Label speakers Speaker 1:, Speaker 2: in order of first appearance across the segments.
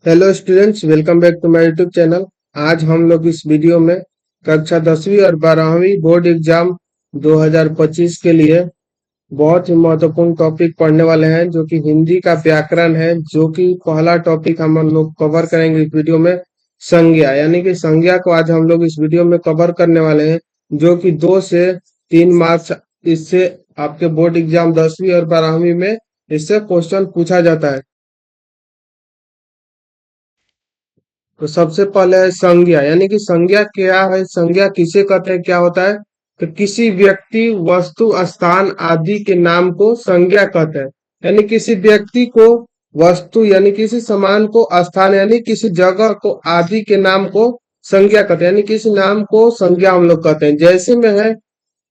Speaker 1: Hello students, welcome back to my YouTube channel. आज हम लोग इस वीडियो में कक्षा 10वीं और 12वीं बोर्ड एग्जाम 2025 के लिए बहुत ही महत्वपूर्ण टॉपिक पढ़ने वाले हैं, जो कि हिंदी का व्याकरण है। जो कि पहला टॉपिक हम लोग कवर करेंगे इस वीडियो में, संज्ञा। यानी कि संज्ञा को आज हम लोग इस वीडियो में कवर करने वाले हैं, जो कि 2 से 3 मार्क्स इससे आपके बोर्ड एग्जाम 10वीं और 12वीं में इससे क्वेश्चन पूछा जाता है। तो सबसे पहले है संज्ञा। यानी कि संज्ञा क्या है, संज्ञा किसे कहते हैं, क्या होता है। तो किसी व्यक्ति, वस्तु, स्थान आदि के नाम को संज्ञा कहते हैं। यानी किसी व्यक्ति को, वस्तु यानी किसी सामान को, स्थान यानी किसी जगह को, आदि के नाम को संज्ञा कहते हैं। यानी किसी नाम को संज्ञा हम लोग कहते हैं। जैसे में है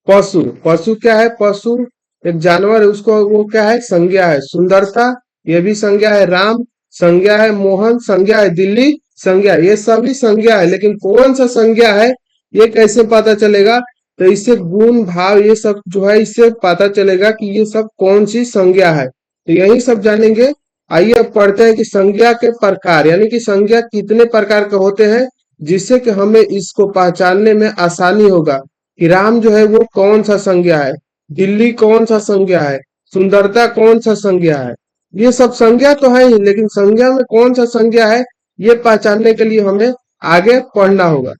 Speaker 1: पशु। पशु क्या है, पशु एक जानवर है, उसको वो क्या है, संज्ञा है। सुंदरता ये भी संज्ञा है। राम संज्ञा है। मोहन संज्ञा है। दिल्ली संज्ञा, ये सभी संज्ञा है। लेकिन कौन सा संज्ञा है ये कैसे पता चलेगा। तो इससे गुण भाव ये सब जो है, इससे पता चलेगा कि ये सब कौन सी संज्ञा है। तो यही सब जानेंगे। आइए अब पढ़ते हैं कि संज्ञा के प्रकार, यानी कि संज्ञा कितने प्रकार के होते हैं, जिससे कि हमें इसको पहचानने में आसानी होगा कि राम जो है वो कौन सा संज्ञा है, दिल्ली कौन सा संज्ञा है, सुंदरता कौन सा संज्ञा है। ये सब संज्ञा तो है ही, लेकिन संज्ञा में कौन सा संज्ञा है ये पहचानने के लिए हमें आगे पढ़ना होगा।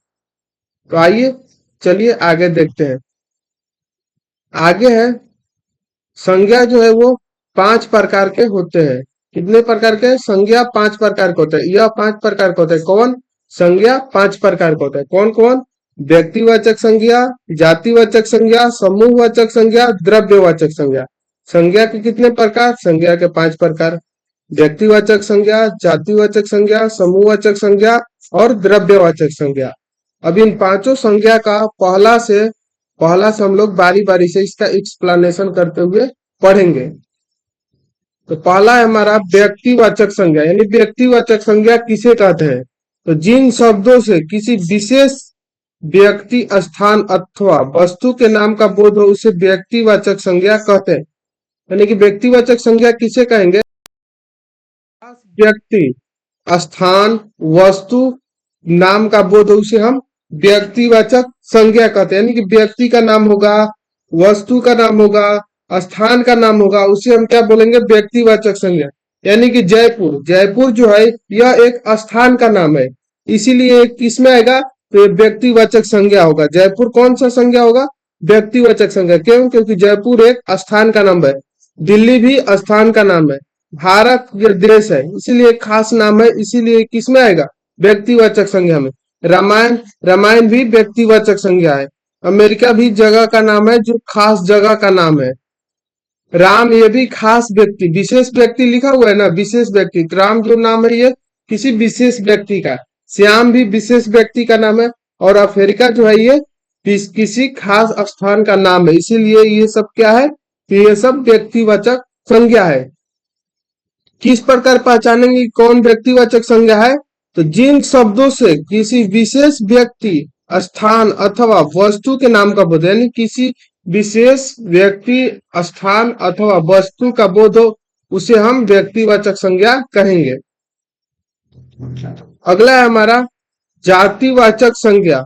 Speaker 1: तो आइए चलिए आगे देखते हैं। आगे है संज्ञा जो है वो 5 प्रकार के होते हैं। कितने प्रकार के, संज्ञा 5 प्रकार के होते हैं। यह 5 प्रकार के होते हैं। कौन, संज्ञा 5 प्रकार के होते हैं। कौन कौन, व्यक्तिवाचक संज्ञा, जातिवाचक संज्ञा, समूहवाचक संज्ञा, द्रव्यवाचक संज्ञा। संज्ञा के कितने प्रकार, संज्ञा के 5 प्रकार। व्यक्तिवाचक संज्ञा, जातिवाचक संज्ञा, समूहवाचक संज्ञा और द्रव्यवाचक संज्ञा। अब इन पांचों संज्ञा का पहला से हम लोग बारी बारी से इसका एक्सप्लेनेशन करते हुए पढ़ेंगे। तो पहला है हमारा व्यक्तिवाचक संज्ञा। यानी व्यक्तिवाचक संज्ञा किसे कहते हैं, तो जिन शब्दों से किसी विशेष व्यक्ति, स्थान अथवा वस्तु के नाम का बोध हो उसे व्यक्तिवाचक संज्ञा कहते हैं। यानी कि व्यक्तिवाचक संज्ञा किसे कहेंगे, व्यक्ति, स्थान, वस्तु, नाम का बोध हो उसे हम व्यक्तिवाचक संज्ञा कहते हैं। यानी कि व्यक्ति का नाम होगा, वस्तु का नाम होगा, स्थान का नाम होगा, उसे हम क्या बोलेंगे, व्यक्तिवाचक संज्ञा। यानी कि जयपुर, जयपुर जो है यह एक स्थान का नाम है, इसीलिए किस में आएगा, तो ये व्यक्तिवाचक संज्ञा होगा। जयपुर कौन सा संज्ञा होगा, व्यक्तिवाचक संज्ञा। क्यों, क्योंकि जयपुर एक स्थान का नाम है। दिल्ली भी स्थान का नाम है। भारत ये देश है, इसीलिए खास नाम है, इसीलिए किस में आएगा, व्यक्तिवाचक संज्ञा में। रामायण, रामायण भी व्यक्तिवाचक संज्ञा है। अमेरिका भी जगह का नाम है, जो खास जगह का नाम है। राम ये भी खास व्यक्ति, विशेष व्यक्ति लिखा हुआ है ना, विशेष व्यक्ति। राम जो नाम है ये किसी विशेष व्यक्ति का। श्याम भी विशेष व्यक्ति का नाम है। और अफ्रीका जो है ये किसी खास स्थान का नाम है, इसीलिए ये सब क्या है, कि ये सब व्यक्तिवाचक संज्ञा है। किस प्रकार पहचानेंगे कौन व्यक्तिवाचक संज्ञा है, तो जिन शब्दों से किसी विशेष व्यक्ति, स्थान अथवा वस्तु के नाम का बोध, यानी किसी विशेष व्यक्ति, स्थान अथवा वस्तु का बोध हो उसे हम व्यक्तिवाचक संज्ञा कहेंगे। अगला है हमारा जातिवाचक संज्ञा।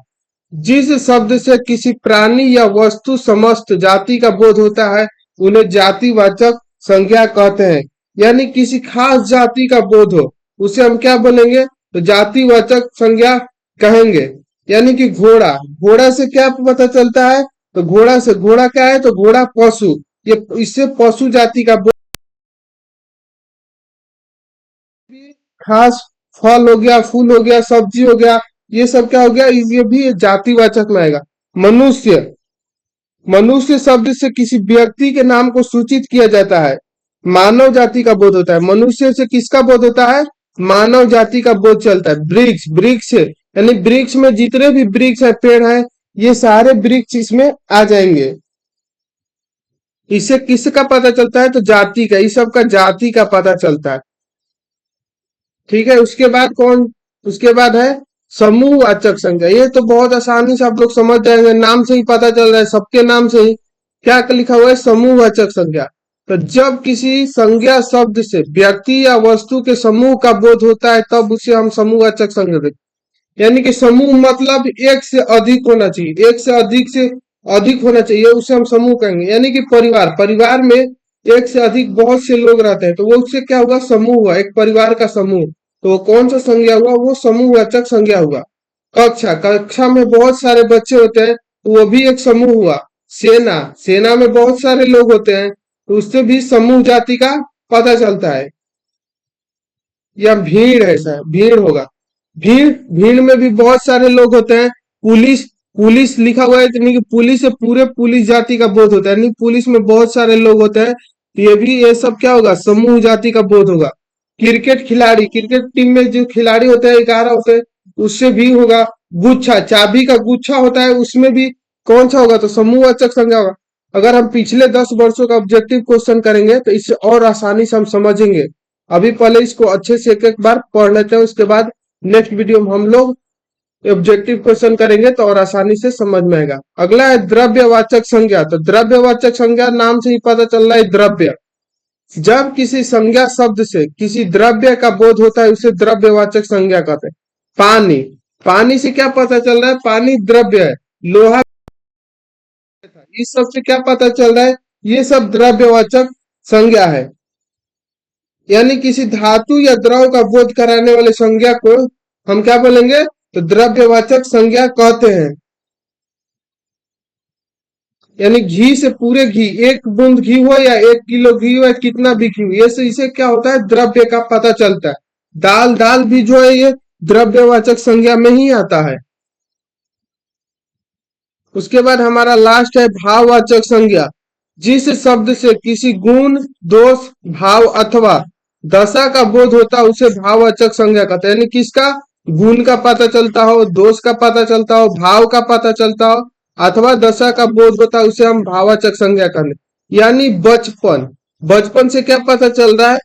Speaker 1: जिस शब्द से किसी प्राणी या वस्तु समस्त जाति का बोध होता है उन्हें जातिवाचक संज्ञा कहते हैं। यानी किसी खास जाति का बोध हो उसे हम क्या बोलेंगे, तो जातिवाचक संज्ञा कहेंगे। यानी कि घोड़ा, घोड़ा से क्या पता चलता है, तो घोड़ा से, घोड़ा क्या है, तो घोड़ा पशु, ये इससे पशु जाति का बोध। खास फल हो गया, फूल हो गया, सब्जी हो गया, ये सब क्या हो गया, ये भी जातिवाचक में आएगा। मनुष्य, मनुष्य शब्द से किसी व्यक्ति के नाम को सूचित किया जाता है। मानव जाति का बोध होता है। मनुष्य से किसका बोध होता है, मानव जाति का बोध चलता है। वृक्ष, वृक्ष यानी वृक्ष में जितने भी वृक्ष है, पेड़ है, ये सारे वृक्ष इसमें आ जाएंगे। इससे किसका पता चलता है, तो जाति का, इस सब का जाति का पता चलता है। ठीक है, उसके बाद कौन, उसके बाद है समूहवाचक संज्ञा। ये तो बहुत आसानी से आप लोग समझ जाएंगे, नाम से ही पता चल रहा है, सबके नाम से ही क्या लिखा हुआ है, समूहवाचक संज्ञा। तो जब किसी संज्ञा शब्द से व्यक्ति या वस्तु के समूह का बोध होता है तब उसे हम समूहवाचक संज्ञा देते हैं। यानी कि समूह मतलब एक से अधिक होना चाहिए, एक से अधिक होना चाहिए, उसे हम समूह कहेंगे। यानी कि परिवार, परिवार में एक से अधिक बहुत से लोग रहते हैं तो वो उससे क्या हुआ, समूह हुआ, एक परिवार का समूह। तो वो कौन सा संज्ञा हुआ, वो समूहवाचक संज्ञा हुआ। कक्षा, कक्षा में बहुत सारे बच्चे होते हैं तो वो भी एक समूह हुआ। सेना, सेना में बहुत सारे लोग होते हैं तो उससे भी समूह जाति का पता चलता है। या भीड़ है, सर भीड़ होगा। भीड़, भीड़ में भी बहुत सारे लोग होते हैं। पुलिस, पुलिस लिखा हुआ है तो नहीं कि पुलिस से पूरे पुलिस जाति का बोध होता है, नहीं, पुलिस में बहुत सारे लोग होते हैं तो ये भी, ये सब क्या होगा, समूह जाति का बोध होगा। क्रिकेट खिलाड़ी, क्रिकेट टीम में जो खिलाड़ी होते हैं 11 होते हैं, उससे भी होगा। गुच्छा, चाबी का गुच्छा होता है उसमें भी कौन सा होगा, तो समूहवाचक संज्ञा होगा। अगर हम पिछले 10 वर्षों का ऑब्जेक्टिव क्वेश्चन करेंगे तो इससे और आसानी से हम समझेंगे। अभी पहले इसको अच्छे से एक एक बार पढ़ लेते हैं, उसके बाद नेक्स्ट वीडियो में हम लोग ऑब्जेक्टिव क्वेश्चन करेंगे तो और आसानी से समझ में आएगा। अगला है द्रव्यवाचक संज्ञा। तो द्रव्यवाचक संज्ञा नाम से ही पता चल रहा है द्रव्य। जब किसी संज्ञा शब्द से किसी द्रव्य का बोध होता है उसे द्रव्यवाचक संज्ञा कहते हैं। पानी, पानी से क्या पता चल रहा है, पानी द्रव्य है। लोहा, इस सब से क्या पता चल रहा है, ये सब द्रव्यवाचक संज्ञा है। यानी किसी धातु या द्रव का बोध कराने वाले संज्ञा को हम क्या बोलेंगे, तो द्रव्यवाचक संज्ञा कहते हैं। यानी घी से, पूरे घी, एक बूंद घी हो या 1 किलो घी हो या कितना भी घी हो, ये से इसे क्या होता है, द्रव्य का पता चलता है। दाल, दाल भी जो है ये द्रव्यवाचक संज्ञा में ही आता है। उसके बाद हमारा लास्ट है भाववाचक संज्ञा। जिस शब्द से किसी गुण, दोष, भाव अथवा दशा का बोध होता है उसे भाववाचक संज्ञा कहते हैं। यानी किसका, गुण का पता चलता हो, दोष का पता चलता हो, भाव का पता चलता हो अथवा दशा का बोध होता है उसे हम भाववाचक संज्ञा कहते। यानी बचपन, बचपन से क्या पता चल रहा है,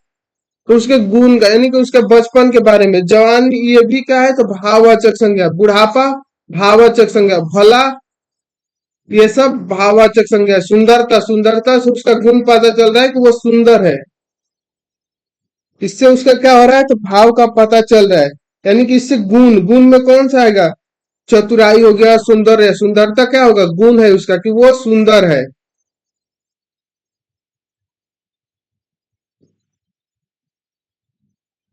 Speaker 1: तो उसके गुण का, यानी कि उसके बचपन के बारे में। जवान, ये भी क्या है, तो भाववाचक संज्ञा। बुढ़ापा भाववाचक संज्ञा। भला, ये सब भाववाचक संज्ञा है। सुंदरता, सुंदरता से उसका गुण पता चल रहा है कि वो सुंदर है, इससे उसका क्या हो रहा है, तो भाव का पता चल रहा है। यानी कि इससे गुण, गुण में कौन सा आएगा, चतुराई हो गया, सुंदर है। सुंदरता क्या होगा, गुण है उसका कि वो सुंदर है।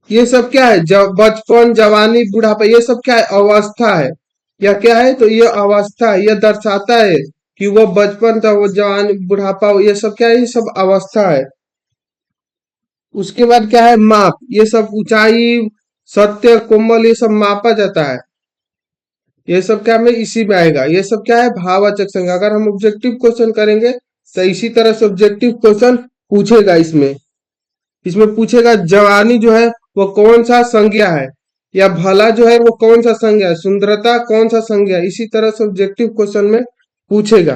Speaker 1: ये सब क्या है, जब बचपन, जवानी, बुढ़ापा, ये सब क्या है, अवस्था है। या क्या है, तो ये अवस्था है, ये दर्शाता है कि वो बचपन था, वो जवानी, बुढ़ापा, ये सब क्या है, ये सब अवस्था है। उसके बाद क्या है, माप, ये सब ऊंचाई, सत्य, कोमल, ये सब मापा जाता है। ये सब क्या में इसी में आएगा, ये सब क्या है, भाववाचक संज्ञा। अगर हम ऑब्जेक्टिव क्वेश्चन करेंगे तो इसी तरह से ऑब्जेक्टिव क्वेश्चन पूछेगा। इसमें, इसमें पूछेगा जवानी जो है वो कौन सा संज्ञा है, या भला जो है वो कौन सा संज्ञा है, सुंदरता कौन सा संज्ञा है। इसी तरह से ऑब्जेक्टिव क्वेश्चन में पूछेगा।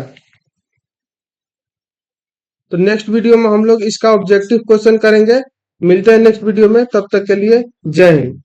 Speaker 1: तो नेक्स्ट वीडियो में हम लोग इसका ऑब्जेक्टिव क्वेश्चन करेंगे। मिलते हैं नेक्स्ट वीडियो में, तब तक के लिए जय हिंद।